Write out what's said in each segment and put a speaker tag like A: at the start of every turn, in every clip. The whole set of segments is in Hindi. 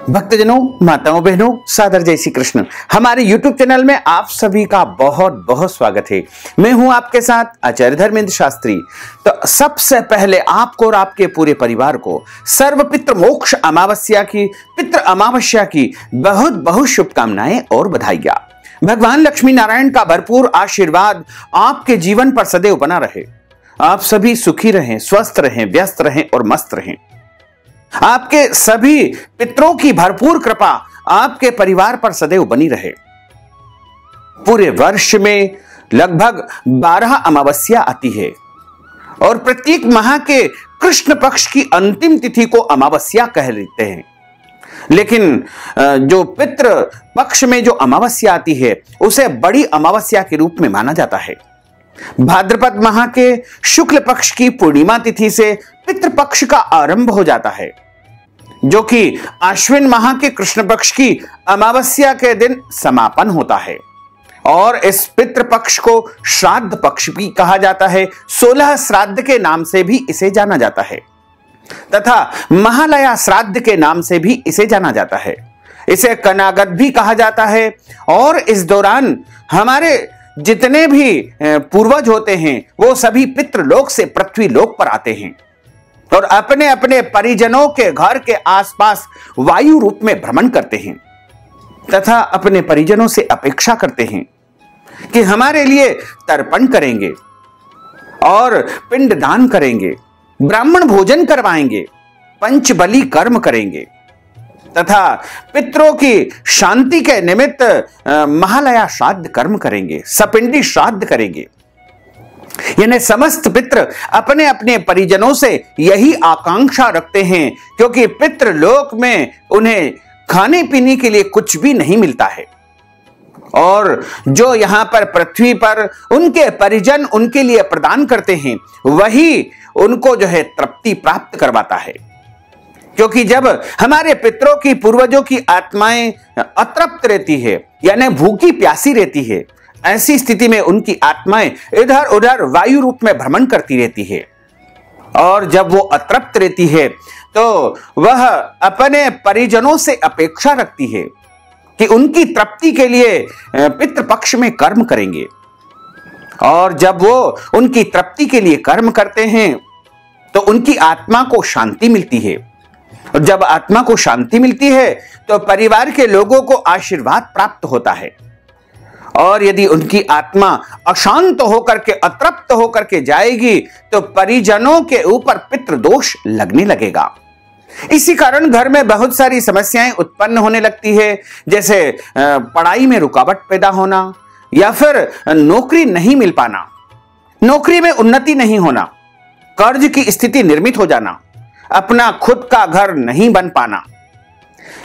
A: भक्तजनों, माताओं, बहनों, सादर जय श्री कृष्ण। हमारे YouTube चैनल में आप सभी का बहुत बहुत स्वागत है। मैं हूं आपके साथ आचार्य धर्मेंद्र शास्त्री। तो सबसे पहले आपको और आपके पूरे परिवार को सर्व पितृ मोक्ष अमावस्या की पितृ अमावस्या की बहुत बहुत शुभकामनाएं और बधाइयां। भगवान लक्ष्मी नारायण का भरपूर आशीर्वाद आपके जीवन पर सदैव बना रहे। आप सभी सुखी रहें, स्वस्थ रहें, व्यस्त रहें और मस्त रहें। आपके सभी पितरों की भरपूर कृपा आपके परिवार पर सदैव बनी रहे। पूरे वर्ष में लगभग 12 अमावस्या आती है और प्रत्येक माह के कृष्ण पक्ष की अंतिम तिथि को अमावस्या कह लेते हैं। लेकिन जो पितृ पक्ष में जो अमावस्या आती है उसे बड़ी अमावस्या के रूप में माना जाता है। भाद्रपद माह के शुक्ल पक्ष की पूर्णिमा तिथि से पितृपक्ष का आरंभ हो जाता है, जो कि आश्विन माह के कृष्ण पक्ष की अमावस्या के दिन समापन होता है। और इस पितृपक्ष को श्राद्ध पक्ष भी कहा जाता है। 16 श्राद्ध के नाम से भी इसे जाना जाता है तथा महालया श्राद्ध के नाम से भी इसे जाना जाता है। इसे कनागत भी कहा जाता है। और इस दौरान हमारे जितने भी पूर्वज होते हैं वो सभी पितृलोक से पृथ्वी लोक पर आते हैं और अपने अपने परिजनों के घर के आसपास वायु रूप में भ्रमण करते हैं तथा अपने परिजनों से अपेक्षा करते हैं कि हमारे लिए तर्पण करेंगे और पिंडदान करेंगे, ब्राह्मण भोजन करवाएंगे, पंचबली कर्म करेंगे तथा पितरों की शांति के निमित्त महालया श्राद्ध कर्म करेंगे, सपिंडी श्राद्ध करेंगे। यानी समस्त पितृ अपने अपने परिजनों से यही आकांक्षा रखते हैं, क्योंकि पितृलोक में उन्हें खाने पीने के लिए कुछ भी नहीं मिलता है और जो यहां पर पृथ्वी पर उनके परिजन उनके लिए प्रदान करते हैं वही उनको जो है तृप्ति प्राप्त करवाता है। क्योंकि जब हमारे पितरों की पूर्वजों की आत्माएं अतृप्त रहती है, यानी भूखी प्यासी रहती है, ऐसी स्थिति में उनकी आत्माएं इधर उधर वायु रूप में भ्रमण करती रहती है। और जब वो अतृप्त रहती है तो वह अपने परिजनों से अपेक्षा रखती है कि उनकी तृप्ति के लिए पितृपक्ष में कर्म करेंगे। और जब वो उनकी तृप्ति के लिए कर्म करते हैं तो उनकी आत्मा को शांति मिलती है। और जब आत्मा को शांति मिलती है तो परिवार के लोगों को आशीर्वाद प्राप्त होता है। और यदि उनकी आत्मा अशांत होकर के अतृप्त होकर के जाएगी तो परिजनों के ऊपर पितृदोष लगने लगेगा। इसी कारण घर में बहुत सारी समस्याएं उत्पन्न होने लगती है, जैसे पढ़ाई में रुकावट पैदा होना या फिर नौकरी नहीं मिल पाना, नौकरी में उन्नति नहीं होना, कर्ज की स्थिति निर्मित हो जाना, अपना खुद का घर नहीं बन पाना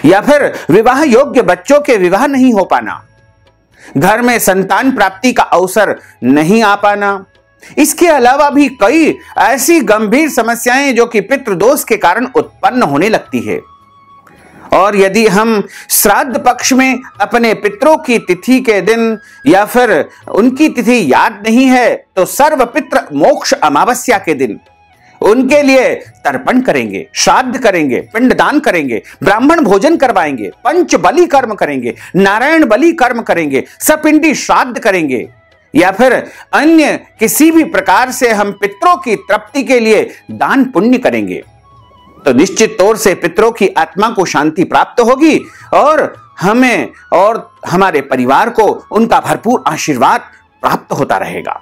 A: या फिर विवाह योग्य बच्चों के विवाह नहीं हो पाना, घर में संतान प्राप्ति का अवसर नहीं आ पाना। इसके अलावा भी कई ऐसी गंभीर समस्याएं जो कि पितृदोष के कारण उत्पन्न होने लगती है। और यदि हम श्राद्ध पक्ष में अपने पितरों की तिथि के दिन या फिर उनकी तिथि याद नहीं है तो सर्व पितृ मोक्ष अमावस्या के दिन उनके लिए तर्पण करेंगे, श्राद्ध करेंगे, पिंडदान करेंगे, ब्राह्मण भोजन करवाएंगे, पंच बलि कर्म करेंगे, नारायण बलि कर्म करेंगे, सपिंडी श्राद्ध करेंगे या फिर अन्य किसी भी प्रकार से हम पितरों की तृप्ति के लिए दान पुण्य करेंगे तो निश्चित तौर से पितरों की आत्मा को शांति प्राप्त होगी और हमें और हमारे परिवार को उनका भरपूर आशीर्वाद प्राप्त होता रहेगा।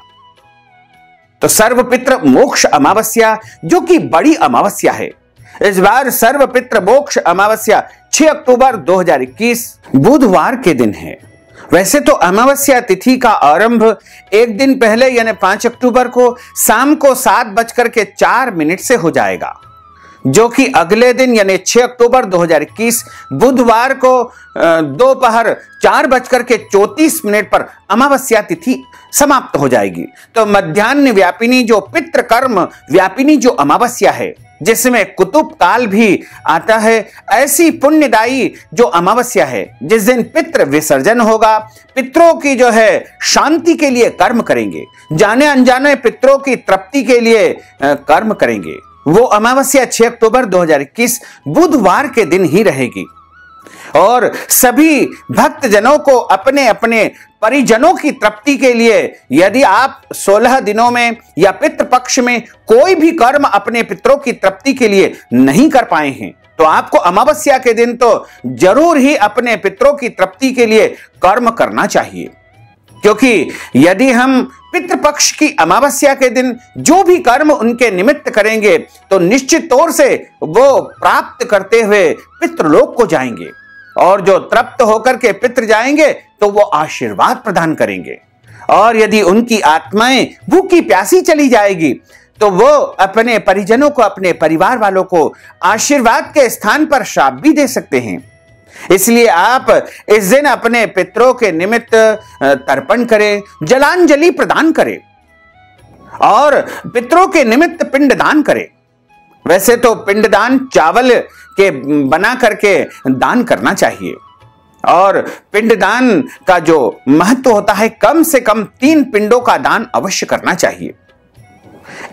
A: तो सर्व पितृ मोक्ष अमावस्या जो कि बड़ी अमावस्या है, इस बार सर्व पितृ मोक्ष अमावस्या 6 अक्टूबर 2021 बुधवार के दिन है। वैसे तो अमावस्या तिथि का आरंभ एक दिन पहले यानी 5 अक्टूबर को शाम को 7:04 से हो जाएगा, जो कि अगले दिन यानी 6 अक्टूबर 2021 बुधवार को दोपहर 4:34 पर अमावस्या तिथि समाप्त हो जाएगी। तो मध्याह्न व्यापिनी जो पितृकर्म व्यापिनी जो अमावस्या है, जिसमें कुतुब काल भी आता है, ऐसी पुण्यदायी जो अमावस्या है जिस दिन पितृ विसर्जन होगा, पितरों की जो है शांति के लिए कर्म करेंगे, जाने अनजाने पितरों की तृप्ति के लिए कर्म करेंगे, वो अमावस्या 6 अक्टूबर 2021 बुधवार के दिन ही रहेगी। और सभी भक्त जनों को अपने अपने परिजनों की तृप्ति के लिए यदि आप 16 दिनों में या पितृपक्ष में कोई भी कर्म अपने पितरों की तृप्ति के लिए नहीं कर पाए हैं तो आपको अमावस्या के दिन तो जरूर ही अपने पितरों की तृप्ति के लिए कर्म करना चाहिए। क्योंकि यदि हम पितृपक्ष की अमावस्या के दिन जो भी कर्म उनके निमित्त करेंगे तो निश्चित तौर से वो प्राप्त करते हुए पितृलोक को जाएंगे और जो तृप्त होकर के पितृ जाएंगे तो वो आशीर्वाद प्रदान करेंगे। और यदि उनकी आत्माएं भूखी प्यासी चली जाएगी तो वो अपने परिजनों को, अपने परिवार वालों को आशीर्वाद के स्थान पर श्राप भी दे सकते हैं। इसलिए आप इस दिन अपने पितरों के निमित्त तर्पण करें, जलांजलि प्रदान करें और पितरों के निमित्त पिंडदान करें। वैसे तो पिंडदान चावल के बना करके दान करना चाहिए और पिंडदान का जो महत्व होता है कम से कम 3 पिंडों का दान अवश्य करना चाहिए।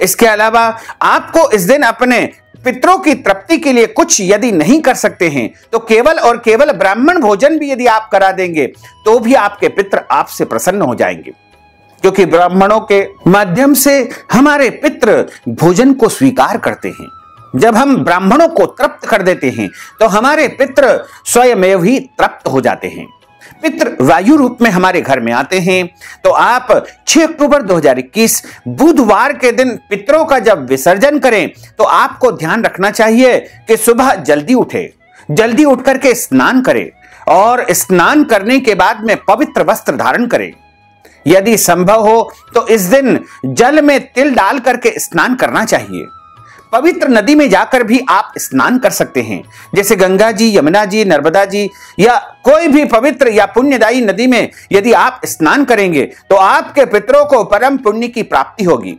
A: इसके अलावा आपको इस दिन अपने पितरों की तृप्ति के लिए कुछ यदि नहीं कर सकते हैं तो केवल और केवल ब्राह्मण भोजन भी यदि आप करा देंगे तो भी आपके पितृ आपसे प्रसन्न हो जाएंगे। क्योंकि ब्राह्मणों के माध्यम से हमारे पितृ भोजन को स्वीकार करते हैं। जब हम ब्राह्मणों को तृप्त कर देते हैं तो हमारे पितृ स्वयमेव ही तृप्त हो जाते हैं। पितृ वायु रूप में हमारे घर में आते हैं। तो आप 6 अक्टूबर 2021 बुधवार के दिन पितरों का जब विसर्जन करें तो आपको ध्यान रखना चाहिए कि सुबह जल्दी उठे, जल्दी उठ करके स्नान करें और स्नान करने के बाद में पवित्र वस्त्र धारण करें। यदि संभव हो तो इस दिन जल में तिल डाल करके स्नान करना चाहिए। पवित्र नदी में जाकर भी आप स्नान कर सकते हैं, जैसे गंगा जी, यमुना जी, नर्मदा जी या कोई भी पवित्र या पुण्यदायी नदी में यदि आप स्नान करेंगे तो आपके पितरों को परम पुण्य की प्राप्ति होगी।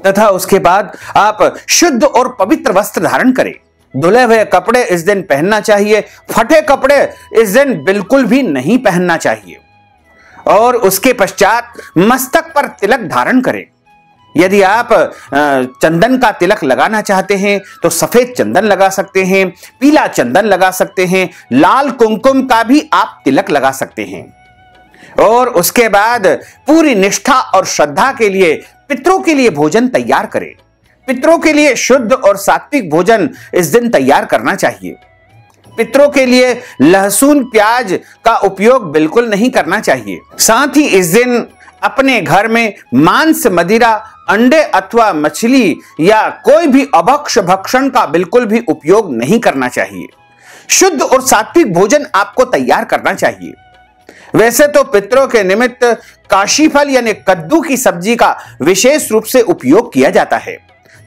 A: तथा उसके बाद आप शुद्ध और पवित्र वस्त्र धारण करें। धुले हुए कपड़े इस दिन पहनना चाहिए, फटे कपड़े इस दिन बिल्कुल भी नहीं पहनना चाहिए। और उसके पश्चात मस्तक पर तिलक धारण करें। यदि आप चंदन का तिलक लगाना चाहते हैं तो सफेद चंदन लगा सकते हैं, पीला चंदन लगा सकते हैं, लाल कुमकुम का भी आप तिलक लगा सकते हैं। और उसके बाद पूरी निष्ठा और श्रद्धा के लिए पितरों के लिए भोजन तैयार करें। पितरों के लिए शुद्ध और सात्विक भोजन इस दिन तैयार करना चाहिए। पितरों के लिए लहसुन प्याज का उपयोग बिल्कुल नहीं करना चाहिए। साथ ही इस दिन अपने घर में मांस, मदिरा, अंडे अथवा मछली या कोई भी अभक्ष्य भक्षण का बिल्कुल भी उपयोग नहीं करना चाहिए। शुद्ध और सात्विक भोजन आपको तैयार करना चाहिए। वैसे तो पितरों के निमित्त काशीफल यानी कद्दू की सब्जी का विशेष रूप से उपयोग किया जाता है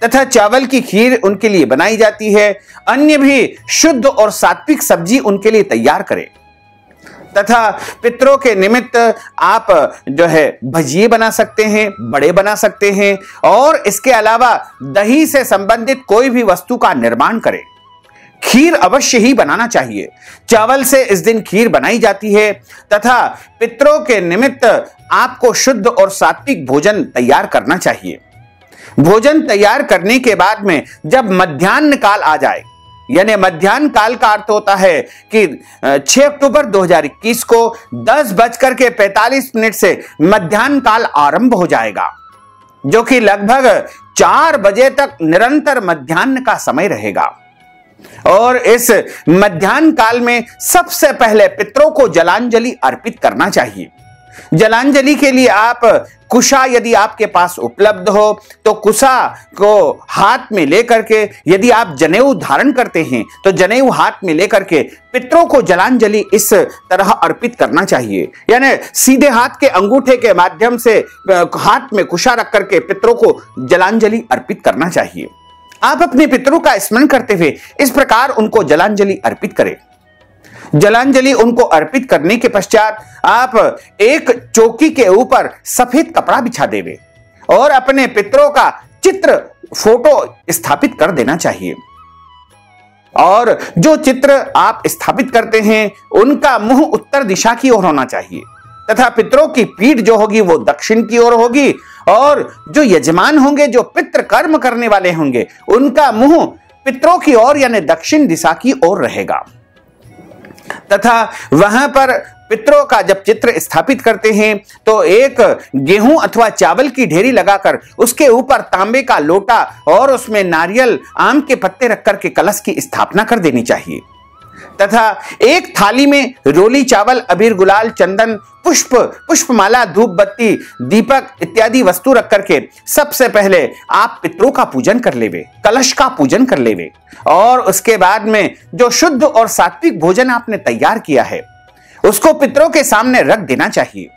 A: तथा चावल की खीर उनके लिए बनाई जाती है। अन्य भी शुद्ध और सात्विक सब्जी उनके लिए तैयार करें। तथा पितरों के निमित्त आप जो है भजिए बना सकते हैं, बड़े बना सकते हैं और इसके अलावा दही से संबंधित कोई भी वस्तु का निर्माण करें। खीर अवश्य ही बनाना चाहिए। चावल से इस दिन खीर बनाई जाती है तथा पितरों के निमित्त आपको शुद्ध और सात्विक भोजन तैयार करना चाहिए। भोजन तैयार करने के बाद में जब मध्याह्न काल आ जाए, यानी मध्याह्न काल का अर्थ होता है कि 6 अक्टूबर 2021 को 10:45 से मध्याह्न काल आरंभ हो जाएगा, जो कि लगभग 4 बजे तक निरंतर मध्याह्न का समय रहेगा। और इस मध्याह्न काल में सबसे पहले पितरों को जलांजलि अर्पित करना चाहिए। जलांजलि के लिए आप कुशा यदि आपके पास उपलब्ध हो तो कुशा को हाथ में लेकर के, यदि आप जनेऊ धारण करते हैं तो जनेऊ हाथ में लेकर के पितरों को जलांजलि इस तरह अर्पित करना चाहिए। यानी सीधे हाथ के अंगूठे के माध्यम से हाथ में कुशा रख करके पितरों को जलांजलि अर्पित करना चाहिए। आप अपने पितरों का स्मरण करते हुए इस प्रकार उनको जलांजलि अर्पित करें। जलांजलि उनको अर्पित करने के पश्चात आप एक चौकी के ऊपर सफेद कपड़ा बिछा देवे और अपने पितरों का चित्र, फोटो स्थापित कर देना चाहिए। और जो चित्र आप स्थापित करते हैं उनका मुंह उत्तर दिशा की ओर होना चाहिए तथा पितरों की पीठ जो होगी वो दक्षिण की ओर होगी और जो यजमान होंगे, जो पितृ कर्म करने वाले होंगे, उनका मुंह पितरों की ओर यानी दक्षिण दिशा की ओर रहेगा। तथा वहां पर पितरों का जब चित्र स्थापित करते हैं तो एक गेहूं अथवा चावल की ढेरी लगाकर उसके ऊपर तांबे का लोटा और उसमें नारियल आम के पत्ते रखकर के कलश की स्थापना कर देनी चाहिए। तथा एक थाली में रोली चावल, अबीर, गुलाल, चंदन, पुष्प, पुष्पमाला, धूप बत्ती, दीपक इत्यादि वस्तु रख करके सबसे पहले आप पितरों का पूजन कर लेवे, कलश का पूजन कर लेवे। और उसके बाद में जो शुद्ध और सात्विक भोजन आपने तैयार किया है उसको पितरों के सामने रख देना चाहिए।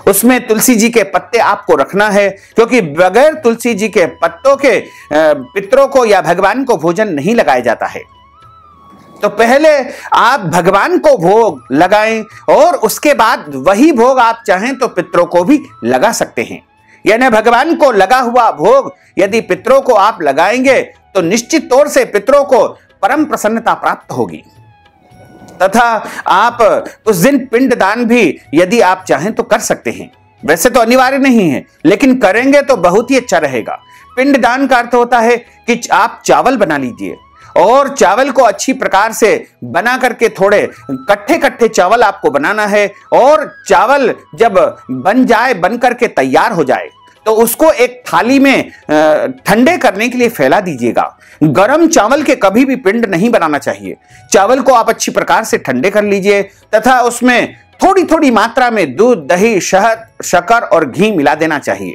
A: उसमें तुलसी जी के पत्ते आपको रखना है, क्योंकि बगैर तुलसी जी के पत्तों के पितरों को या भगवान को भोजन नहीं लगाया जाता है। तो पहले आप भगवान को भोग लगाएं और उसके बाद वही भोग आप चाहें तो पितरों को भी लगा सकते हैं। यानी भगवान को लगा हुआ भोग यदि पितरों को आप लगाएंगे तो निश्चित तौर से पितरों को परम प्रसन्नता प्राप्त होगी। तथा आप उस दिन पिंडदान भी यदि आप चाहें तो कर सकते हैं। वैसे तो अनिवार्य नहीं है, लेकिन करेंगे तो बहुत ही अच्छा रहेगा। पिंडदान का अर्थ होता है कि आप चावल बना लीजिए और चावल को अच्छी प्रकार से बना करके थोड़े कट्ठे कट्ठे चावल आपको बनाना है। और चावल जब बन जाए, बन करके तैयार हो जाए तो उसको एक थाली में ठंडे करने के लिए फैला दीजिएगा। गरम चावल के कभी भी पिंड नहीं बनाना चाहिए। चावल को आप अच्छी प्रकार से ठंडे कर लीजिए तथा उसमें थोड़ी थोड़ी मात्रा में दूध, दही, शहद, शक्कर और घी मिला देना चाहिए।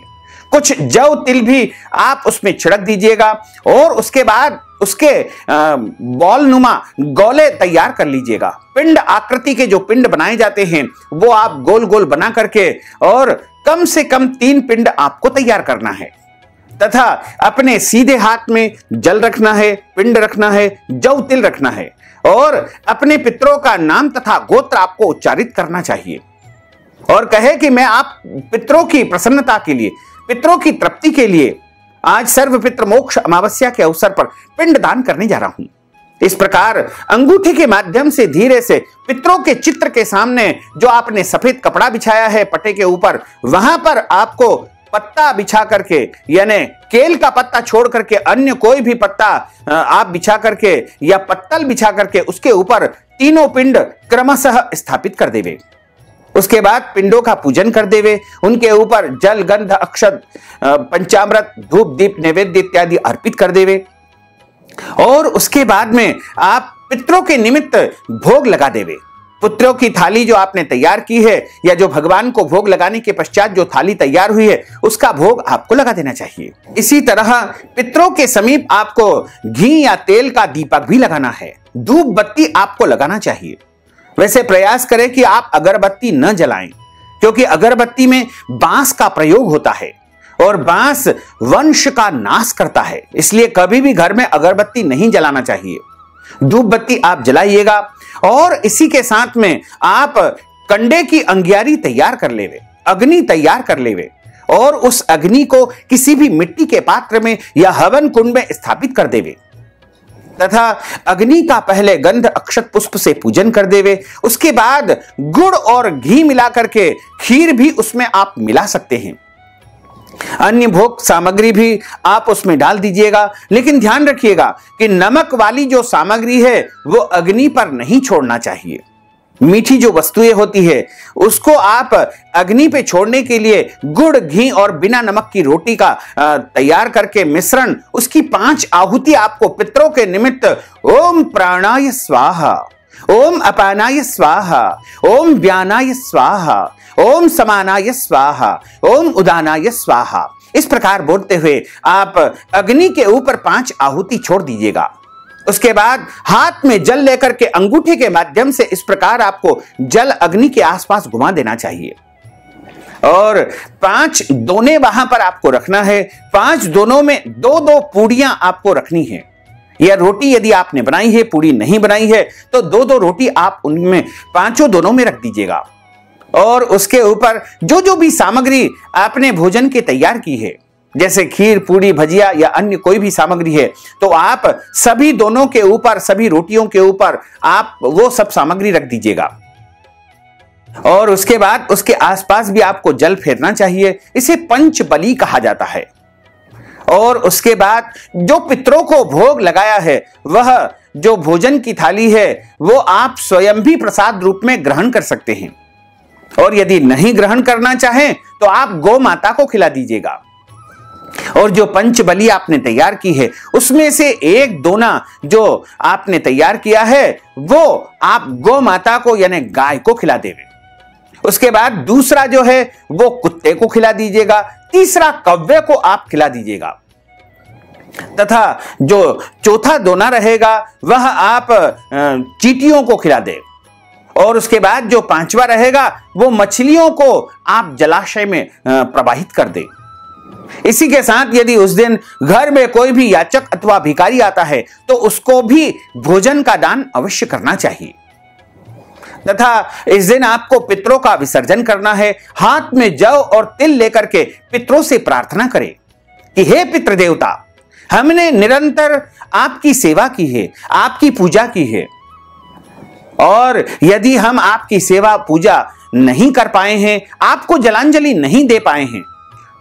A: कुछ जव तिल भी आप उसमें छिड़क दीजिएगा और उसके बाद उसके बॉल नुमा गोले तैयार कर लीजिएगा। पिंड आकृति के जो पिंड बनाए जाते हैं वो आप गोल गोल बना करके और कम से कम 3 पिंड आपको तैयार करना है। तथा अपने सीधे हाथ में जल रखना है, पिंड रखना है, जव तिल रखना है और अपने पितरों का नाम तथा गोत्र आपको उच्चारित करना चाहिए और कहे कि मैं आप पितरों की प्रसन्नता के लिए, पितरों की तृप्ति के लिए आज सर्व पितृ मोक्ष अमावस्या के अवसर पर पिंड दान करने जा रहा हूं। इस प्रकार अंगूठी के माध्यम से धीरे से पितरों के चित्र के सामने जो आपने सफेद कपड़ा बिछाया है पटे के ऊपर, वहां पर आपको पत्ता बिछा करके, यानी केल का पत्ता छोड़ करके अन्य कोई भी पत्ता आप बिछा करके या पत्तल बिछा करके उसके ऊपर तीनों पिंड क्रमशः स्थापित कर देवे। उसके बाद पिंडों का पूजन कर देवे, उनके ऊपर जल, गंध, अक्षत, पंचामृत, धूप, दीप, नैवेद्य इत्यादि अर्पित कर देवे और उसके बाद में आप पितरों के निमित्त भोग लगा देवे। पुत्रों की थाली जो आपने तैयार की है या जो भगवान को भोग लगाने के पश्चात जो थाली तैयार हुई है उसका भोग आपको लगा देना चाहिए। इसी तरह पितरों के समीप आपको घी या तेल का दीपक भी लगाना है। धूप बत्ती आपको लगाना चाहिए। वैसे प्रयास करें कि आप अगरबत्ती न जलाएं, क्योंकि अगरबत्ती में बांस का प्रयोग होता है और बांस वंश का नाश करता है, इसलिए कभी भी घर में अगरबत्ती नहीं जलाना चाहिए। धूप बत्ती आप जलाइएगा और इसी के साथ में आप कंडे की अंगियारी तैयार कर लेवे, अग्नि तैयार कर लेवे और उस अग्नि को किसी भी मिट्टी के पात्र में या हवन कुंड में स्थापित कर देवे तथा अग्नि का पहले गंध, अक्षत, पुष्प से पूजन कर देवे। उसके बाद गुड़ और घी मिला करके खीर भी उसमें आप मिला सकते हैं। अन्य भोग सामग्री भी आप उसमें डाल दीजिएगा, लेकिन ध्यान रखिएगा कि नमक वाली जो सामग्री है वो अग्नि पर नहीं छोड़ना चाहिए। मीठी जो वस्तुएं होती है उसको आप अग्नि पे छोड़ने के लिए गुड़, घी और बिना नमक की रोटी का तैयार करके मिश्रण, उसकी 5 आहुति आपको पितरों के निमित्त ओम प्राणाय स्वाहा, ओम अपानाय स्वाहा, ओम व्यानाय स्वाहा, ओम समानाय स्वाहा, ओम उदानाय स्वाहा, इस प्रकार बोलते हुए आप अग्नि के ऊपर 5 आहुति छोड़ दीजिएगा। उसके बाद हाथ में जल लेकर के अंगूठे के माध्यम से इस प्रकार आपको जल अग्नि के आसपास घुमा देना चाहिए और 5 दोने वहां पर आपको रखना है। 5 दोनों में 2-2 पूड़ियां आपको रखनी है। यह रोटी यदि आपने बनाई है, पूड़ी नहीं बनाई है तो 2-2 रोटी आप उनमें 5 दोनों में रख दीजिएगा और उसके ऊपर जो जो भी सामग्री आपने भोजन की तैयार की है, जैसे खीर, पूड़ी, भजिया या अन्य कोई भी सामग्री है, तो आप सभी दोनों के ऊपर, सभी रोटियों के ऊपर आप वो सब सामग्री रख दीजिएगा और उसके बाद उसके आसपास भी आपको जल फेरना चाहिए। इसे पंच बलि कहा जाता है। और उसके बाद जो पितरों को भोग लगाया है वह जो भोजन की थाली है वो आप स्वयं भी प्रसाद रूप में ग्रहण कर सकते हैं। और यदि नहीं ग्रहण करना चाहें तो आप गौ माता को खिला दीजिएगा। और जो पंच बलि आपने तैयार की है उसमें से एक दोना जो आपने तैयार किया है वो आप गौ माता को यानी गाय को खिला देंगे। उसके बाद दूसरा जो है वो कुत्ते को खिला दीजिएगा, तीसरा कौवे को आप खिला दीजिएगा, तथा जो चौथा दोना रहेगा वह आप चींटियों को खिला दें। और उसके बाद जो पांचवा रहेगा वो मछलियों को आप जलाशय में प्रवाहित कर दें। इसी के साथ यदि उस दिन घर में कोई भी याचक अथवा भिखारी आता है तो उसको भी भोजन का दान अवश्य करना चाहिए। तथा इस दिन आपको पितरों का विसर्जन करना है। हाथ में जौ और तिल लेकर के पितरों से प्रार्थना करें कि हे पितृ देवता, हमने निरंतर आपकी सेवा की है, आपकी पूजा की है, और यदि हम आपकी सेवा पूजा नहीं कर पाए हैं, आपको जलांजलि नहीं दे पाए हैं,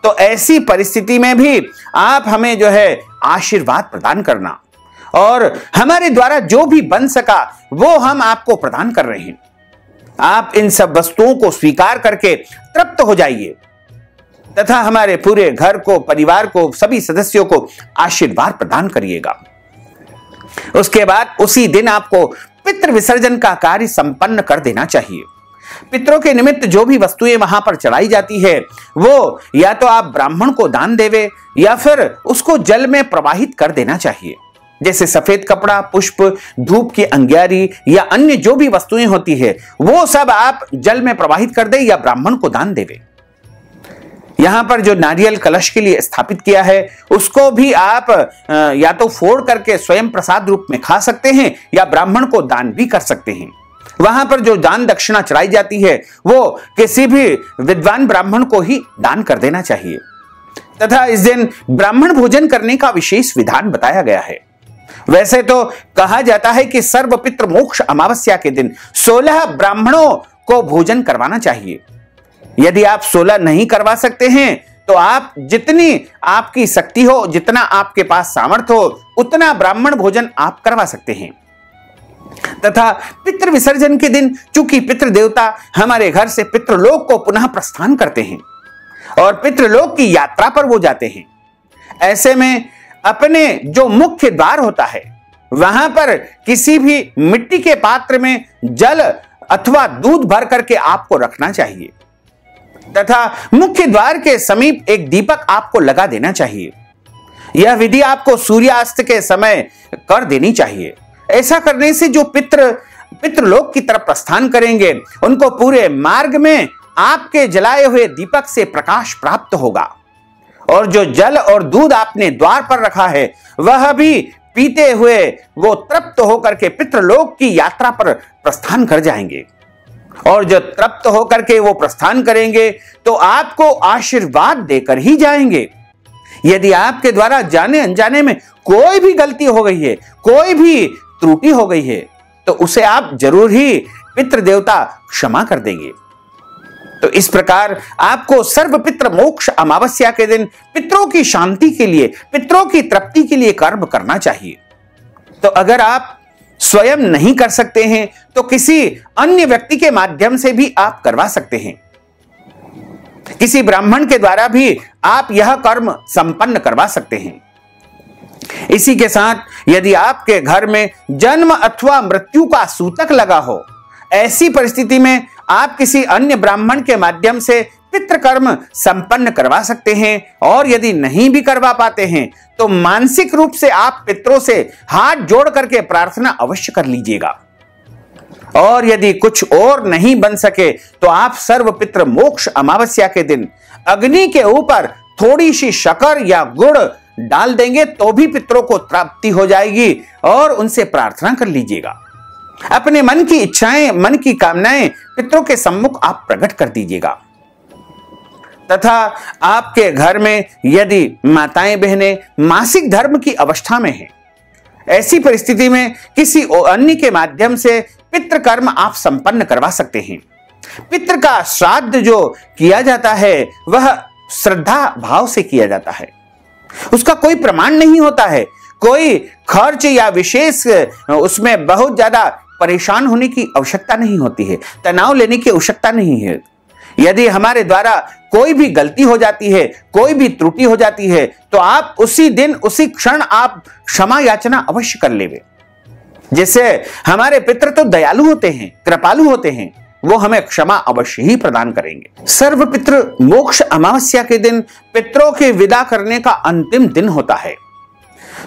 A: तो ऐसी परिस्थिति में भी आप हमें जो है आशीर्वाद प्रदान करना, और हमारे द्वारा जो भी बन सका वो हम आपको प्रदान कर रहे हैं। आप इन सब वस्तुओं को स्वीकार करके तृप्त हो जाइए तथा हमारे पूरे घर को, परिवार को, सभी सदस्यों को आशीर्वाद प्रदान करिएगा। उसके बाद उसी दिन आपको पितृ विसर्जन का कार्य संपन्न कर देना चाहिए। पितरों के निमित्त जो भी वस्तुएं वहां पर चढ़ाई जाती है वो या तो आप ब्राह्मण को दान देवे या फिर उसको जल में प्रवाहित कर देना चाहिए। जैसे सफेद कपड़ा, पुष्प, धूप की अंग्यारी या अन्य जो भी वस्तुएं होती है वो सब आप जल में प्रवाहित कर दे या ब्राह्मण को दान देवे। यहां पर जो नारियल कलश के लिए स्थापित किया है उसको भी आप या तो फोड़ करके स्वयं प्रसाद रूप में खा सकते हैं या ब्राह्मण को दान भी कर सकते हैं। वहां पर जो दान दक्षिणा चढ़ाई जाती है वो किसी भी विद्वान ब्राह्मण को ही दान कर देना चाहिए। तथा इस दिन ब्राह्मण भोजन करने का विशेष विधान बताया गया है। वैसे तो कहा जाता है कि सर्व पितृ मोक्ष अमावस्या के दिन 16 ब्राह्मणों को भोजन करवाना चाहिए। यदि आप 16 नहीं करवा सकते हैं तो आप जितनी आपकी शक्ति हो, जितना आपके पास सामर्थ्य हो, उतना ब्राह्मण भोजन आप करवा सकते हैं। तथा पितृ विसर्जन के दिन चूंकि पितृ देवता हमारे घर से पितृलोक को पुनः प्रस्थान करते हैं और पितृलोक की यात्रा पर वो जाते हैं, ऐसे में अपने जो मुख्य द्वार होता है वहां पर किसी भी मिट्टी के पात्र में जल अथवा दूध भर करके आपको रखना चाहिए तथा मुख्य द्वार के समीप एक दीपक आपको लगा देना चाहिए। यह विधि आपको सूर्यास्त के समय कर देनी चाहिए। ऐसा करने से जो पितृलोक की तरफ प्रस्थान करेंगे उनको पूरे मार्ग में आपके जलाए हुए दीपक से प्रकाश प्राप्त होगा और जो जल और दूध आपने द्वार पर रखा है वह भी पीते हुए वो तृप्त होकर के पितृलोक की यात्रा पर प्रस्थान कर जाएंगे। और जब तृप्त होकर के वो प्रस्थान करेंगे तो आपको आशीर्वाद देकर ही जाएंगे। यदि आपके द्वारा जाने अनजाने में कोई भी गलती हो गई है, कोई भी त्रुटि हो गई है, तो उसे आप जरूर ही पितृ देवता क्षमा कर देंगे। तो इस प्रकार आपको सर्व पितृ मोक्ष अमावस्या के दिन पितरों की शांति के लिए, पितरों की तृप्ति के लिए कर्म करना चाहिए। तो अगर आप स्वयं नहीं कर सकते हैं तो किसी अन्य व्यक्ति के माध्यम से भी आप करवा सकते हैं। किसी ब्राह्मण के द्वारा भी आप यह कर्म संपन्न करवा सकते हैं। इसी के साथ यदि आपके घर में जन्म अथवा मृत्यु का सूतक लगा हो, ऐसी परिस्थिति में आप किसी अन्य ब्राह्मण के माध्यम से पितृकर्म संपन्न करवा सकते हैं। और यदि नहीं भी करवा पाते हैं तो मानसिक रूप से आप पितरों से हाथ जोड़ करके प्रार्थना अवश्य कर लीजिएगा। और यदि कुछ और नहीं बन सके तो आप सर्व पितृ मोक्ष अमावस्या के दिन अग्नि के ऊपर थोड़ी सी शक्कर या गुड़ डाल देंगे तो भी पितरों को प्राप्ति हो जाएगी और उनसे प्रार्थना कर लीजिएगा। अपने मन की इच्छाएं, मन की कामनाएं पितरों के सम्मुख आप प्रकट कर दीजिएगा। तथा आपके घर में यदि माताएं बहनें मासिक धर्म की अवस्था में हैं, ऐसी परिस्थिति में किसी अन्य के माध्यम से पितृकर्म आप संपन्न करवा सकते हैं। पितृ का श्राद्ध जो किया जाता है वह श्रद्धा भाव से किया जाता है। उसका कोई प्रमाण नहीं होता है, कोई खर्च या विशेष उसमें बहुत ज्यादा परेशान होने की आवश्यकता नहीं होती है, तनाव लेने की आवश्यकता नहीं है। यदि हमारे द्वारा कोई भी गलती हो जाती है, कोई भी त्रुटि हो जाती है, तो आप उसी दिन उसी क्षण आप क्षमा याचना अवश्य कर लेवे। जैसे हमारे पितृ तो दयालु होते हैं, कृपालु होते हैं, वो हमें क्षमा अवश्य ही प्रदान करेंगे। सर्व पितृ मोक्ष अमावस्या के दिन पितरों के विदा करने का अंतिम दिन होता है।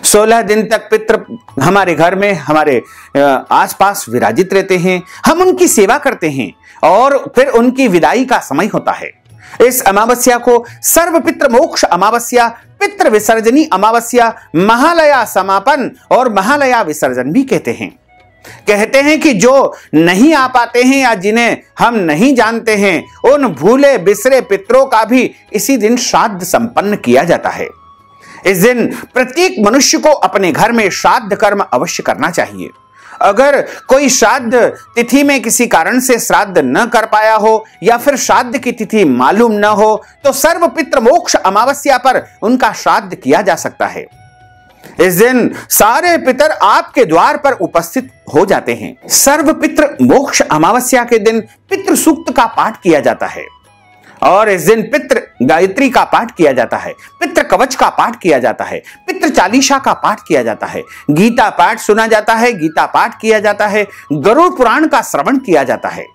A: 16 दिन तक पितृ हमारे घर में, हमारे आसपास विराजित रहते हैं। हम उनकी सेवा करते हैं और फिर उनकी विदाई का समय होता है। इस अमावस्या को सर्व पितृ मोक्ष अमावस्या, पितृ विसर्जनी अमावस्या, महालया समापन और महालया विसर्जन भी कहते हैं। कहते हैं कि जो नहीं आ पाते हैं या जिन्हें हम नहीं जानते हैं, उन भूले बिसरे पितरों का भी इसी दिन श्राद्ध संपन्न किया जाता है। इस दिन प्रत्येक मनुष्य को अपने घर में श्राद्ध कर्म अवश्य करना चाहिए। अगर कोई श्राद्ध तिथि में किसी कारण से श्राद्ध न कर पाया हो या फिर श्राद्ध की तिथि मालूम न हो, तो सर्व पितृ मोक्ष अमावस्या पर उनका श्राद्ध किया जा सकता है। इस दिन सारे पितर आपके द्वार पर उपस्थित हो जाते हैं। सर्व पितृ मोक्ष अमावस्या के दिन पितृ सूक्त का पाठ किया जाता है और इस दिन पितृ गायत्री का पाठ किया जाता है, पितृ कवच का पाठ किया जाता है, पितृ चालीसा का पाठ किया जाता है, गीता पाठ सुना जाता है, गीता पाठ किया जाता है, गरुड़ पुराण का श्रवण किया जाता है।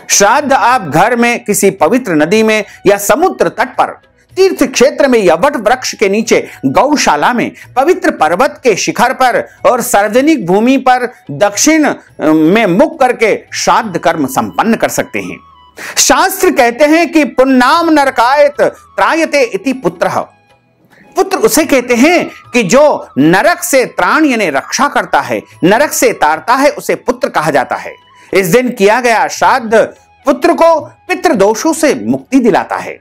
A: श्राद्ध आप घर में, किसी पवित्र नदी में या समुद्र तट पर, तीर्थ क्षेत्र में या वट वृक्ष के नीचे, गौशाला में, पवित्र पर्वत के शिखर पर और सार्वजनिक भूमि पर दक्षिण में मुख करके श्राद्ध कर्म संपन्न कर सकते हैं। शास्त्र कहते हैं कि पुन्नाम नरकायत त्रायते इति पुत्रः। पुत्र उसे कहते हैं कि जो नरक से त्राण यानी रक्षा करता है, नरक से तारता है, उसे पुत्र कहा जाता है। इस दिन किया गया श्राद्ध पुत्र को पितृ दोषों से मुक्ति दिलाता है।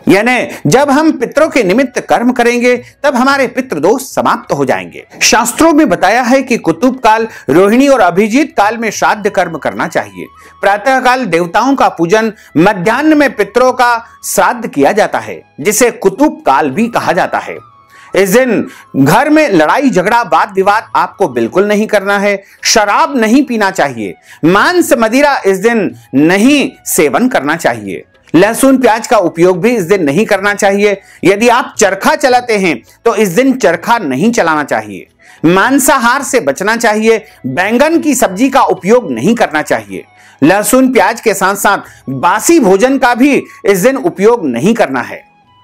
A: यानी जब हम पितरों के निमित्त कर्म करेंगे तब हमारे पितृ दोष समाप्त हो जाएंगे। शास्त्रों में बताया है कि कुतुब काल, रोहिणी और अभिजीत काल में श्राद्ध कर्म करना चाहिए। प्रातः काल देवताओं का पूजन, मध्याह्न में पितरों का श्राद्ध किया जाता है, जिसे कुतुब काल भी कहा जाता है। इस दिन घर में लड़ाई झगड़ा वाद विवाद आपको बिल्कुल नहीं करना है। शराब नहीं पीना चाहिए। मांस मदिरा इस दिन नहीं सेवन करना चाहिए। लहसुन प्याज का उपयोग भी इस दिन नहीं करना चाहिए। यदि आप चरखा चलाते हैं तो इस दिन चरखा नहीं चलाना चाहिए। मांसाहार से बचना चाहिए। बैंगन की सब्जी का उपयोग नहीं करना चाहिए। लहसुन प्याज के साथ साथ बासी भोजन का भी इस दिन उपयोग नहीं करना है।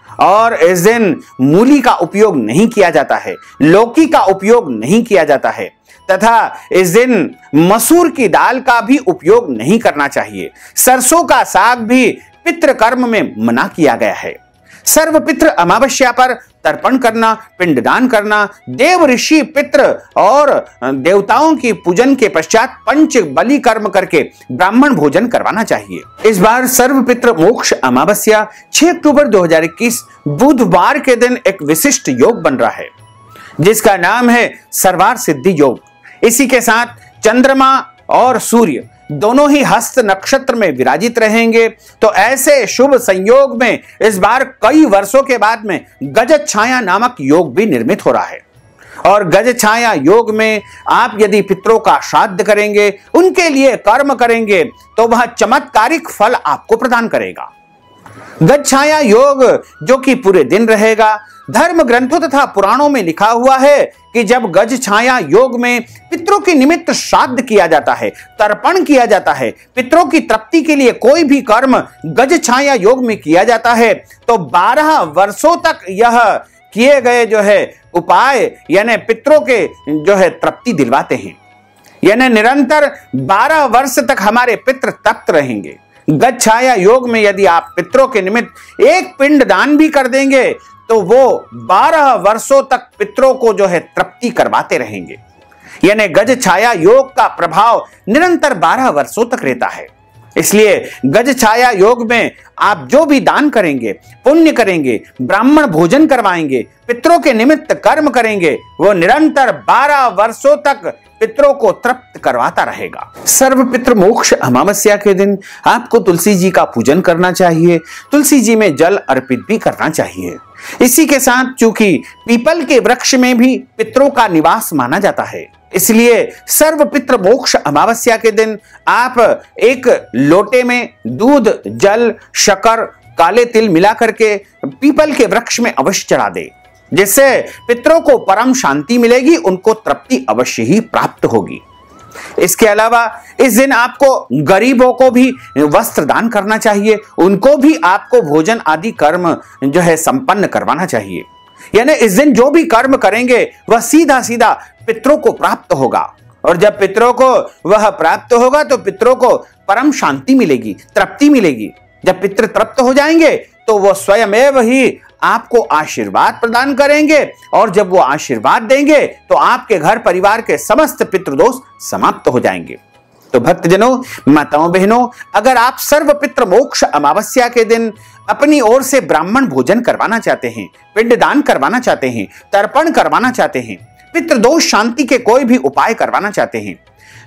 A: और इस दिन मूली का उपयोग नहीं किया जाता है, लौकी का उपयोग नहीं किया जाता है तथा इस दिन मसूर की दाल का भी उपयोग नहीं करना चाहिए। सरसों का साग भी पितृ कर्म में मना किया गया है। सर्व पितृ अमावस्या पर तर्पण करना, पिंडदान करना, देव ऋषि पितृ और देवताओं की पूजन के पश्चात पंच बलि कर्म करके ब्राह्मण भोजन करवाना चाहिए। इस बार सर्व पितृ मोक्ष अमावस्या 6 अक्टूबर 2021 बुधवार के दिन एक विशिष्ट योग बन रहा है, जिसका नाम है सर्वार सिद्धि योग। इसी के साथ चंद्रमा और सूर्य दोनों ही हस्त नक्षत्र में विराजित रहेंगे। तो ऐसे शुभ संयोग में इस बार कई वर्षों के बाद में गज छाया नामक योग भी निर्मित हो रहा है। और गज छाया योग में आप यदि पितरों का श्राद्ध करेंगे, उनके लिए कर्म करेंगे, तो वह चमत्कारिक फल आपको प्रदान करेगा। गज छाया योग जो कि पूरे दिन रहेगा। धर्म ग्रंथों तथा पुराणों में लिखा हुआ है कि जब गज छाया योग में पितरों के निमित्त श्राद्ध किया जाता है, तर्पण किया जाता है, पितरों की तृप्ति के लिए कोई भी कर्म गज छाया योग में किया जाता है, तो 12 वर्षों तक यह किए गए जो है उपाय यानी पितरों के जो है तृप्ति दिलवाते हैं। यानी निरंतर 12 वर्ष तक हमारे पितृ तृप्त रहेंगे। गज छाया योग में यदि आप पितरों के निमित्त एक पिंड दान भी कर देंगे तो वो 12 वर्षों तक पितरों को जो है तृप्ति करवाते रहेंगे। यानी गज छाया योग का प्रभाव निरंतर 12 वर्षों तक रहता है। इसलिए गज छाया योग में आप जो भी दान करेंगे, पुण्य करेंगे, ब्राह्मण भोजन करवाएंगे, पितरों के निमित्त कर्म करेंगे, वो निरंतर 12 वर्षों तक पितरों को तृप्त करवाता रहेगा। सर्व पितृ मोक्ष अमावस्या के दिन आपको तुलसी जी का पूजन करना चाहिए, तुलसी जी में जल अर्पित भी करना चाहिए। इसी के साथ चूंकि पीपल के वृक्ष में भी पितरों का निवास माना जाता है, इसलिए सर्व पितृ मोक्ष अमावस्या के दिन आप एक लोटे में दूध, जल, शक्कर, काले तिल मिला करके पीपल के वृक्ष में अवश्य चढ़ा दे, जिससे पितरों को परम शांति मिलेगी, उनको तृप्ति अवश्य ही प्राप्त होगी। इसके अलावा इस दिन आपको गरीबों को भी वस्त्र दान करना चाहिए, उनको भी आपको भोजन आदि कर्म जो है संपन्न करवाना चाहिए। यानी इस दिन जो भी कर्म करेंगे वह सीधा सीधा पितरों को प्राप्त होगा, और जब पितरों को वह प्राप्त होगा तो पितरों को परम शांति मिलेगी, तृप्ति मिलेगी। जब पितृ तृप्त हो जाएंगे तो वह स्वयमेव ही आपको आशीर्वाद प्रदान करेंगे, और जब वो आशीर्वाद देंगे तो आपके घर परिवार के समस्त पितृदोष समाप्त हो जाएंगे। तो भक्तजनों, माताओं, बहनों, अगर आप सर्व पितृ मोक्ष अमावस्या के दिन अपनी ओर से ब्राह्मण भोजन करवाना चाहते हैं, पिंडदान करवाना चाहते हैं, तर्पण करवाना चाहते हैं, पितृदोष शांति के कोई भी उपाय करवाना चाहते हैं,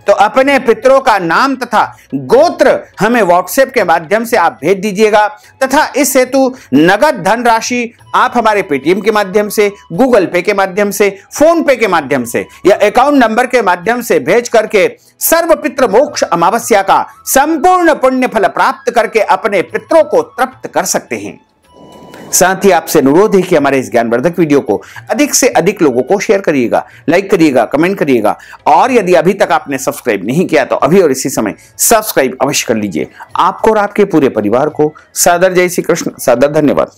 A: तो अपने पितरों का नाम तथा गोत्र हमें व्हाट्सएप के माध्यम से आप भेज दीजिएगा, तथा इस हेतु नगद धन राशि आप हमारे पेटीएम के माध्यम से, गूगल पे के माध्यम से, फोन पे के माध्यम से या अकाउंट नंबर के माध्यम से भेज करके सर्व पितृ मोक्ष अमावस्या का संपूर्ण पुण्य फल प्राप्त करके अपने पितरों को तृप्त कर सकते हैं। साथ ही आपसे अनुरोध है कि हमारे इस ज्ञानवर्धक वीडियो को अधिक से अधिक लोगों को शेयर करिएगा, लाइक करिएगा, कमेंट करिएगा, और यदि अभी तक आपने सब्सक्राइब नहीं किया तो अभी और इसी समय सब्सक्राइब अवश्य कर लीजिए। आपको और आपके पूरे परिवार को सादर जय श्री कृष्ण, सादर धन्यवाद।